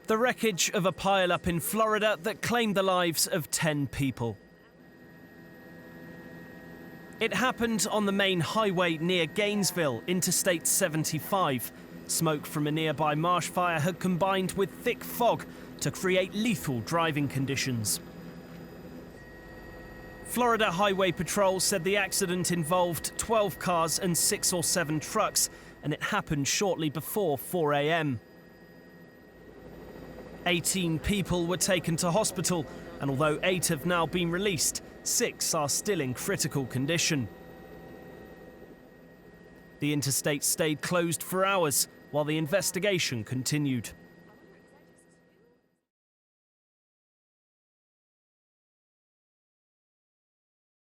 The wreckage of a pile-up in Florida that claimed the lives of 10 people. It happened on the main highway near Gainesville, Interstate 75. Smoke from a nearby marsh fire had combined with thick fog to create lethal driving conditions. Florida Highway Patrol said the accident involved 12 cars and 6 or 7 trucks, and it happened shortly before 4 a.m. 18 people were taken to hospital, and although 8 have now been released, 6 are still in critical condition. The interstate stayed closed for hours while the investigation continued.